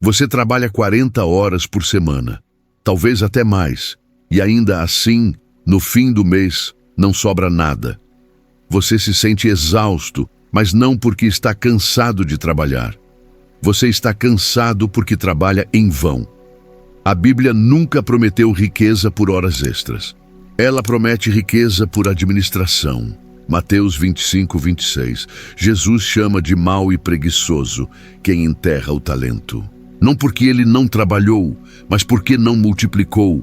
Você trabalha 40 horas por semana, talvez até mais, e ainda assim, no fim do mês, não sobra nada. Você se sente exausto, mas não porque está cansado de trabalhar. Você está cansado porque trabalha em vão. A Bíblia nunca prometeu riqueza por horas extras. Ela promete riqueza por administração. Mateus 25, 26. Jesus chama de mau e preguiçoso quem enterra o talento. Não porque ele não trabalhou, mas porque não multiplicou.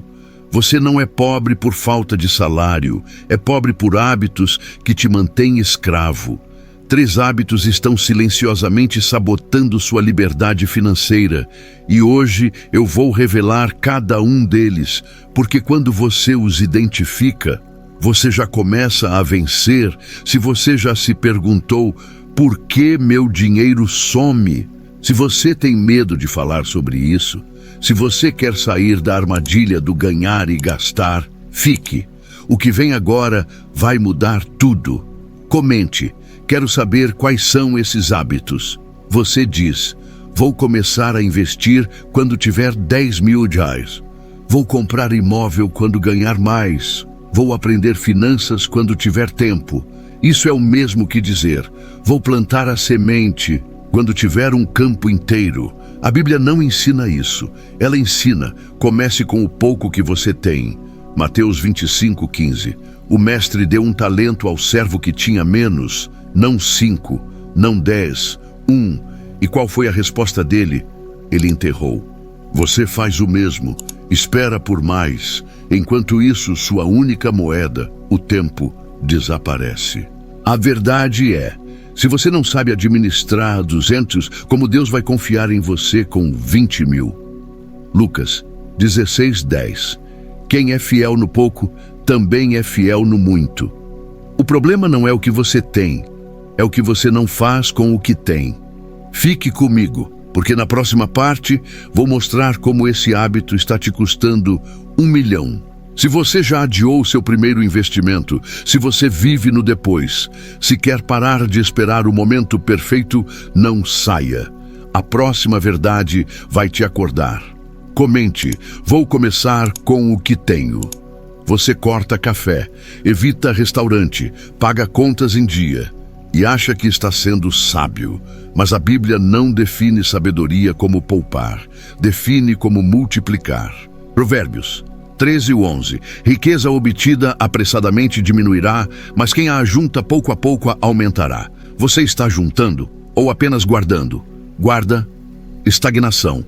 Você não é pobre por falta de salário, é pobre por hábitos que te mantêm escravo. 3 hábitos estão silenciosamente sabotando sua liberdade financeira, e hoje eu vou revelar cada um deles, porque quando você os identifica, você já começa a vencer. Se você já se perguntou, por que meu dinheiro some? Se você tem medo de falar sobre isso, se você quer sair da armadilha do ganhar e gastar, fique. O que vem agora vai mudar tudo. Comente. Quero saber quais são esses hábitos. Você diz, vou começar a investir quando tiver 10 mil reais. Vou comprar imóvel quando ganhar mais. Vou aprender finanças quando tiver tempo. Isso é o mesmo que dizer, vou plantar a semente quando tiver um campo inteiro. A Bíblia não ensina isso. Ela ensina, comece com o pouco que você tem. Mateus 25, 15. O mestre deu um talento ao servo que tinha menos, não 5, não 10, 1. E qual foi a resposta dele? Ele enterrou. Você faz o mesmo, espera por mais. Enquanto isso, sua única moeda, o tempo, desaparece. A verdade é, se você não sabe administrar 200, como Deus vai confiar em você com 20 mil? Lucas 16, 10. Quem é fiel no pouco, também é fiel no muito. O problema não é o que você tem, é o que você não faz com o que tem. Fique comigo, porque na próxima parte vou mostrar como esse hábito está te custando 1 milhão. Se você já adiou seu primeiro investimento, se você vive no depois, se quer parar de esperar o momento perfeito, não saia. A próxima verdade vai te acordar. Comente, vou começar com o que tenho. Você corta café, evita restaurante, paga contas em dia e acha que está sendo sábio. Mas a Bíblia não define sabedoria como poupar, define como multiplicar. Provérbios 13:11. Riqueza obtida apressadamente diminuirá, mas quem a ajunta pouco a pouco aumentará. Você está juntando ou apenas guardando? Guarda, estagnação.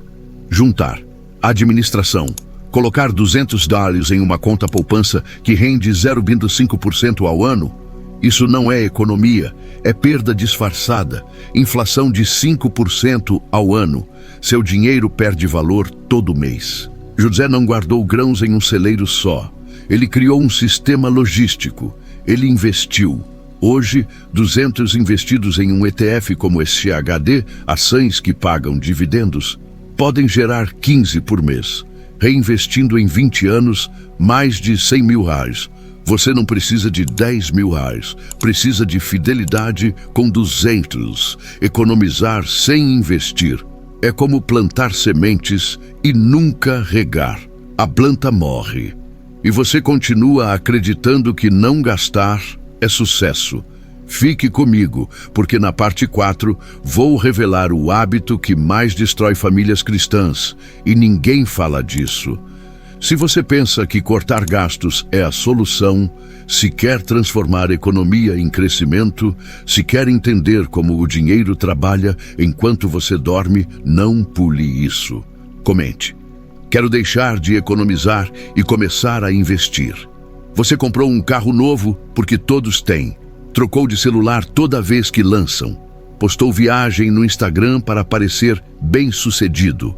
Juntar, administração. Colocar $200 em uma conta poupança que rende 0,5% ao ano? Isso não é economia, é perda disfarçada. Inflação de 5% ao ano. Seu dinheiro perde valor todo mês. José não guardou grãos em um celeiro só. Ele criou um sistema logístico. Ele investiu. Hoje, 200 investidos em um ETF como esse XHD, ações que pagam dividendos, podem gerar 15 por mês. Reinvestindo em 20 anos, mais de 100 mil reais. Você não precisa de 10 mil reais. Precisa de fidelidade com 200. Economizar sem investir. É como plantar sementes e nunca regar. A planta morre. E você continua acreditando que não gastar é sucesso. Fique comigo, porque na parte 4 vou revelar o hábito que mais destrói famílias cristãs, e ninguém fala disso. Se você pensa que cortar gastos é a solução, se quer transformar a economia em crescimento, se quer entender como o dinheiro trabalha enquanto você dorme, não pule isso. Comente. Quero deixar de economizar e começar a investir. Você comprou um carro novo porque todos têm. Trocou de celular toda vez que lançam. Postou viagem no Instagram para parecer bem-sucedido.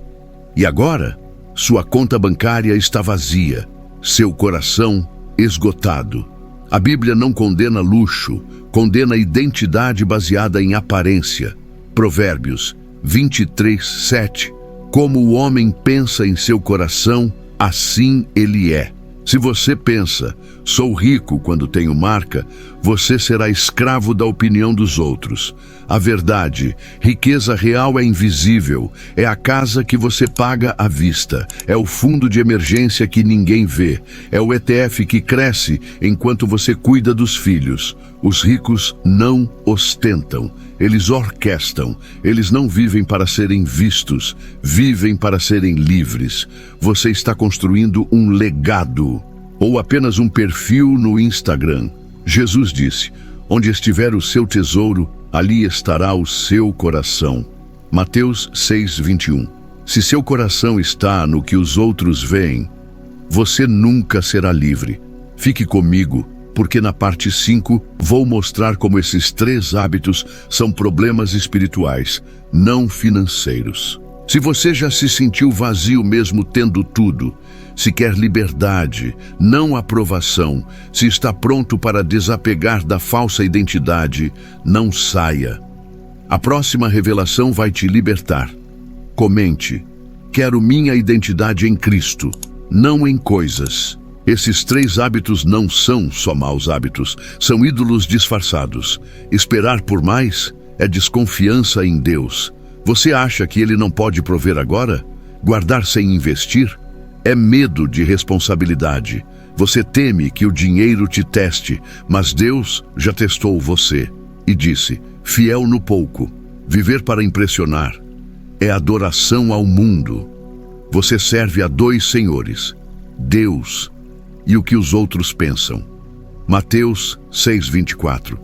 E agora, sua conta bancária está vazia, seu coração esgotado. A Bíblia não condena luxo, condena identidade baseada em aparência. Provérbios 23:7. Como o homem pensa em seu coração, assim ele é. Se você pensa, sou rico quando tenho marca, você será escravo da opinião dos outros. A verdade, riqueza real é invisível, é a casa que você paga à vista, é o fundo de emergência que ninguém vê, é o ETF que cresce enquanto você cuida dos filhos. Os ricos não ostentam, eles orquestram, eles não vivem para serem vistos, vivem para serem livres. Você está construindo um legado, ou apenas um perfil no Instagram. Jesus disse, onde estiver o seu tesouro, ali estará o seu coração. Mateus 6:21. Se seu coração está no que os outros veem, você nunca será livre. Fique comigo, porque na parte 5 vou mostrar como esses 3 hábitos são problemas espirituais, não financeiros. Se você já se sentiu vazio mesmo tendo tudo, se quer liberdade, não aprovação, se está pronto para desapegar da falsa identidade, não saia. A próxima revelação vai te libertar. Comente, quero minha identidade em Cristo, não em coisas. Esses 3 hábitos não são só maus hábitos, são ídolos disfarçados. Esperar por mais é desconfiança em Deus. Você acha que Ele não pode prover agora? Guardar sem investir? É medo de responsabilidade. Você teme que o dinheiro te teste, mas Deus já testou você e disse, fiel no pouco, viver para impressionar, é adoração ao mundo. Você serve a 2 senhores, Deus e o que os outros pensam. Mateus 6:24.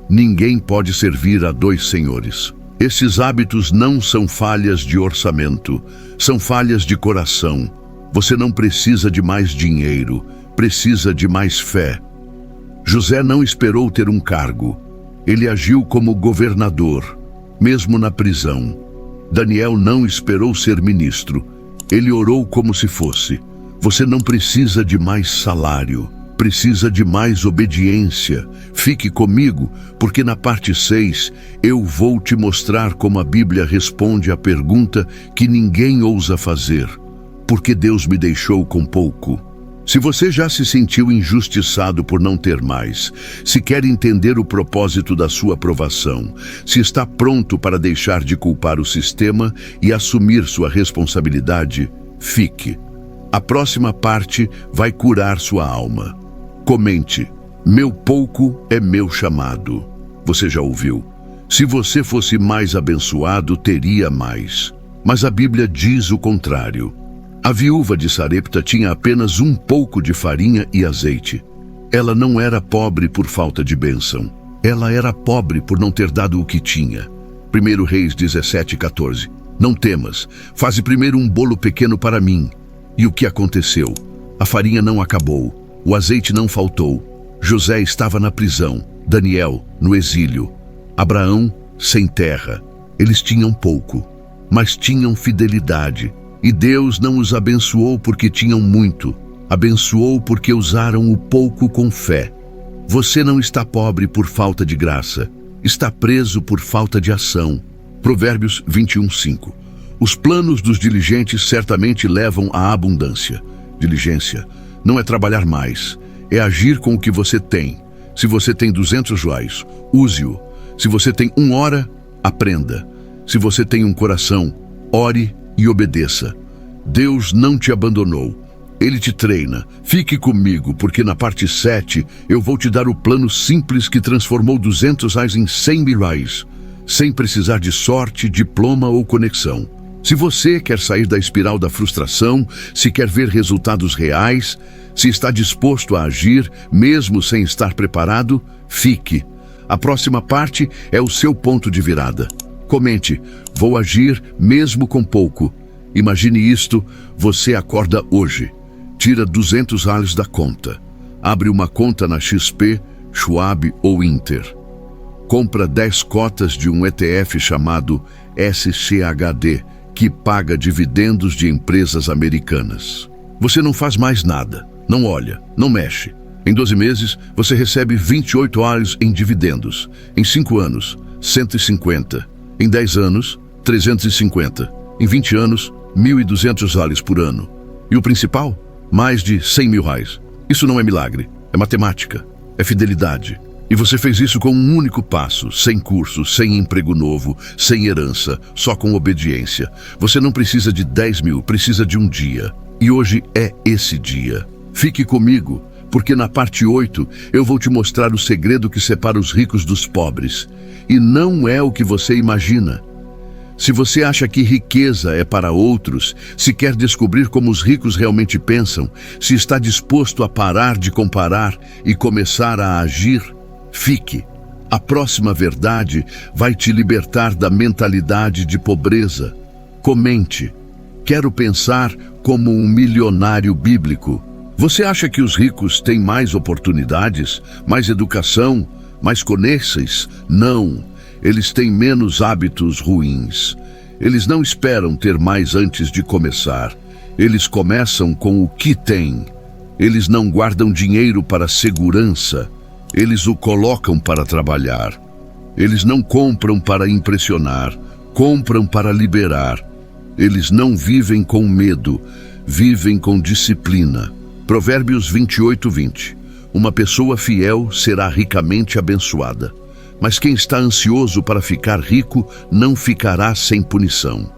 Ninguém pode servir a 2 senhores. Esses hábitos não são falhas de orçamento, são falhas de coração. Você não precisa de mais dinheiro, precisa de mais fé. José não esperou ter um cargo. Ele agiu como governador, mesmo na prisão. Daniel não esperou ser ministro. Ele orou como se fosse. Você não precisa de mais salário, precisa de mais obediência. Fique comigo, porque na parte 6 eu vou te mostrar como a Bíblia responde à pergunta que ninguém ousa fazer. Por que Deus me deixou com pouco? Se você já se sentiu injustiçado por não ter mais, se quer entender o propósito da sua aprovação, se está pronto para deixar de culpar o sistema e assumir sua responsabilidade, fique. A próxima parte vai curar sua alma. Comente, meu pouco é meu chamado. Você já ouviu? Se você fosse mais abençoado, teria mais. Mas a Bíblia diz o contrário. A viúva de Sarepta tinha apenas um pouco de farinha e azeite. Ela não era pobre por falta de bênção. Ela era pobre por não ter dado o que tinha. 1 Reis 17:14. Não temas, faze primeiro um bolo pequeno para mim. E o que aconteceu? A farinha não acabou, o azeite não faltou. José estava na prisão, Daniel no exílio, Abraão sem terra. Eles tinham pouco, mas tinham fidelidade. E Deus não os abençoou porque tinham muito, abençoou porque usaram o pouco com fé. Você não está pobre por falta de graça, está preso por falta de ação. Provérbios 21:5. Os planos dos diligentes certamente levam à abundância. Diligência não é trabalhar mais, é agir com o que você tem. Se você tem 200 reais, use-o. Se você tem 1 hora, aprenda. Se você tem um coração, ore e obedeça. Deus não te abandonou. Ele te treina. Fique comigo, porque na parte 7 eu vou te dar o plano simples que transformou 200 reais em 100 mil reais, sem precisar de sorte, diploma ou conexão. Se você quer sair da espiral da frustração, se quer ver resultados reais, se está disposto a agir, mesmo sem estar preparado, fique. A próxima parte é o seu ponto de virada. Comente, vou agir mesmo com pouco. Imagine isto, você acorda hoje, tira 200 reais da conta, abre uma conta na XP, Schwab ou Inter. Compra 10 cotas de um ETF chamado SCHD, que paga dividendos de empresas americanas. Você não faz mais nada, não olha, não mexe. Em 12 meses, você recebe 28 reais em dividendos. Em 5 anos, 150. Em 10 anos, 350. Em 20 anos, 1.200 reais por ano. E o principal? Mais de 100 mil reais. Isso não é milagre, é matemática, é fidelidade. E você fez isso com um único passo, sem curso, sem emprego novo, sem herança, só com obediência. Você não precisa de 10 mil, precisa de um dia. E hoje é esse dia. Fique comigo, porque na parte 8 eu vou te mostrar o segredo que separa os ricos dos pobres. E não é o que você imagina. Se você acha que riqueza é para outros, se quer descobrir como os ricos realmente pensam, se está disposto a parar de comparar e começar a agir, fique. A próxima verdade vai te libertar da mentalidade de pobreza. Comente. Quero pensar como um milionário bíblico. Você acha que os ricos têm mais oportunidades, mais educação, mais conexões? Não. Eles têm menos hábitos ruins. Eles não esperam ter mais antes de começar. Eles começam com o que têm. Eles não guardam dinheiro para segurança. Eles o colocam para trabalhar. Eles não compram para impressionar. Compram para liberar. Eles não vivem com medo. Vivem com disciplina. Provérbios 28:20. Uma pessoa fiel será ricamente abençoada. Mas quem está ansioso para ficar rico não ficará sem punição.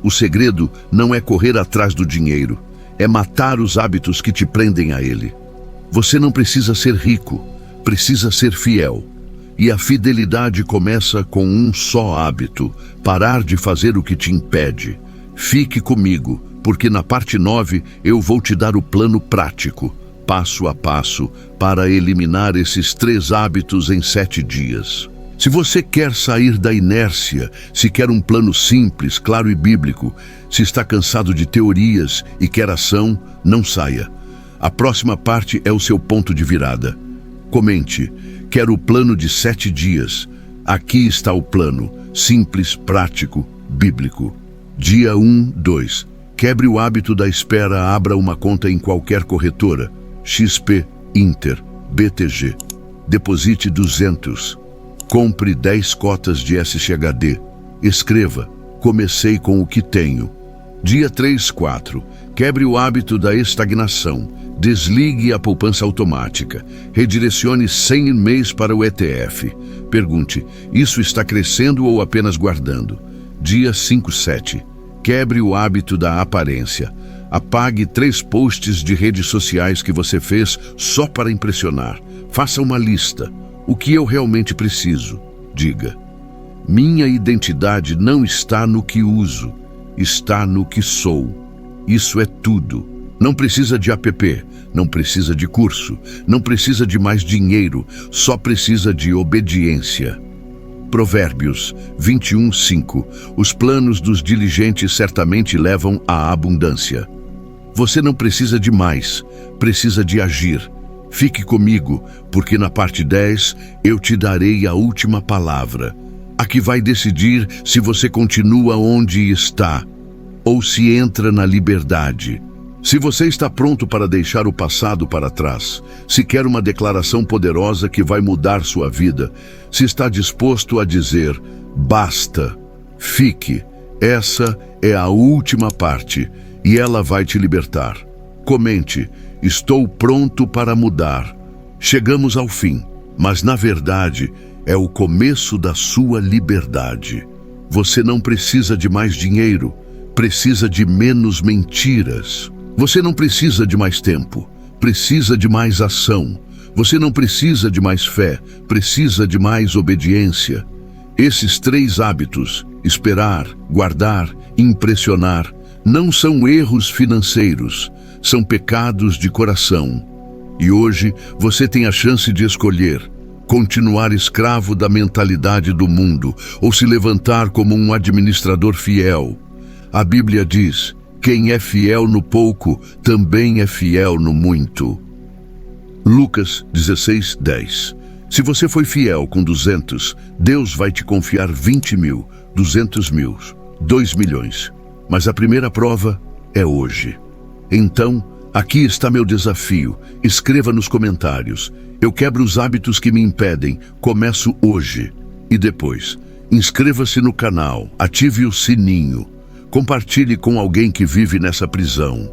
O segredo não é correr atrás do dinheiro, é matar os hábitos que te prendem a ele. Você não precisa ser rico, precisa ser fiel. E a fidelidade começa com um só hábito: parar de fazer o que te impede. Fique comigo, porque na parte 9 eu vou te dar o plano prático, passo a passo, para eliminar esses 3 hábitos em 7 dias. Se você quer sair da inércia, se quer um plano simples, claro e bíblico, se está cansado de teorias e quer ação, não saia. A próxima parte é o seu ponto de virada. Comente: quero o plano de 7 dias. Aqui está o plano, simples, prático, bíblico. Dia 2. Quebre o hábito da espera, abra uma conta em qualquer corretora. XP, Inter, BTG. Deposite 200. Compre 10 cotas de SXHD. Escreva: comecei com o que tenho. Dia 3-4. Quebre o hábito da estagnação. Desligue a poupança automática. Redirecione 100 mês para o ETF. Pergunte: isso está crescendo ou apenas guardando? Dia 5-7. Quebre o hábito da aparência. Apague 3 posts de redes sociais que você fez só para impressionar. Faça uma lista. O que eu realmente preciso? Diga: minha identidade não está no que uso, está no que sou. Isso é tudo. Não precisa de app, não precisa de curso, não precisa de mais dinheiro, só precisa de obediência. Provérbios 21:5. Os planos dos diligentes certamente levam à abundância. Você não precisa de mais, precisa de agir. Fique comigo, porque na parte 10 eu te darei a última palavra. A que vai decidir se você continua onde está ou se entra na liberdade. Se você está pronto para deixar o passado para trás, se quer uma declaração poderosa que vai mudar sua vida, se está disposto a dizer: basta, fique, essa é a última parte e ela vai te libertar. Comente: estou pronto para mudar. Chegamos ao fim, mas na verdade é o começo da sua liberdade. Você não precisa de mais dinheiro, precisa de menos mentiras. Você não precisa de mais tempo, precisa de mais ação. Você não precisa de mais fé, precisa de mais obediência. Esses 3 hábitos, esperar, guardar, impressionar, não são erros financeiros, são pecados de coração. E hoje você tem a chance de escolher: continuar escravo da mentalidade do mundo ou se levantar como um administrador fiel. A Bíblia diz: quem é fiel no pouco, também é fiel no muito. Lucas 16:10. Se você foi fiel com 200, Deus vai te confiar 20 mil, 200 mil, 2 milhões. Mas a primeira prova é hoje. Então, aqui está meu desafio. Escreva nos comentários: eu quebro os hábitos que me impedem, começo hoje. E depois, inscreva-se no canal, ative o sininho. Compartilhe com alguém que vive nessa prisão.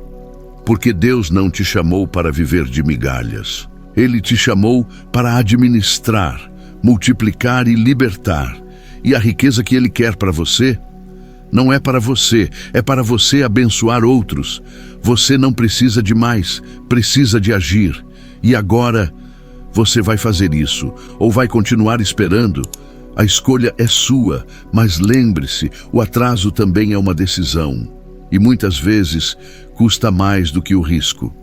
Porque Deus não te chamou para viver de migalhas. Ele te chamou para administrar, multiplicar e libertar. E a riqueza que Ele quer para você não é para você, é para você abençoar outros. Você não precisa de mais, precisa de agir. E agora, você vai fazer isso, ou vai continuar esperando? A escolha é sua, mas lembre-se, o atraso também é uma decisão. E muitas vezes custa mais do que o risco.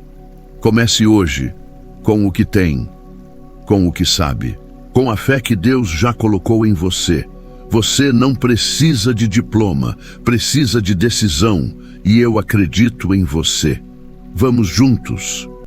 Comece hoje, com o que tem, com o que sabe, com a fé que Deus já colocou em você. Você não precisa de diploma, precisa de decisão, e eu acredito em você. Vamos juntos.